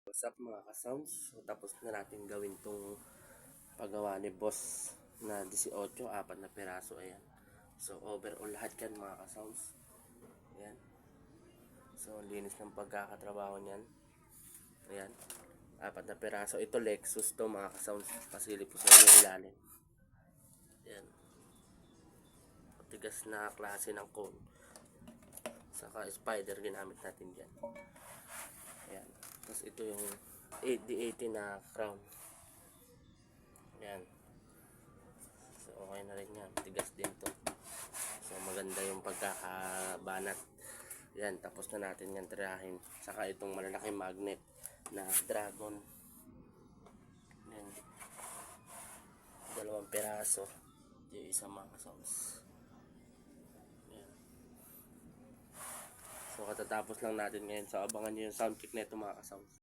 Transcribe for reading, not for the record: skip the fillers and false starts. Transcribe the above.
What's up mga ka-sounds? So, tapos na natin gawin tong paggawa ni boss na 18, apat na piraso. Ayan. So overall lahat yan mga ka-sounds. Ayan. So linis ng pagkakatrabaho niyan. Ayan. Apat na piraso. Ito Lexus to mga ka-sounds. Pasilip po sa inyo ilalim. Ayan. Patigas na klase ng cone. Saka spider ginamit natin dyan. Ayan. Tapos ito yung D80 na crown. Ayan. So okay na rin yan. Tigas din to. So maganda yung pagkakabanat. Ayan. Tapos na natin yan tirahin. Saka itong malalaking magnet na dragon. Ayan. 2 piraso. Yung isa mga sounds. Ayan. So katatapos lang natin ngayon. So abangan nyo yung sound check na ito mga sounds.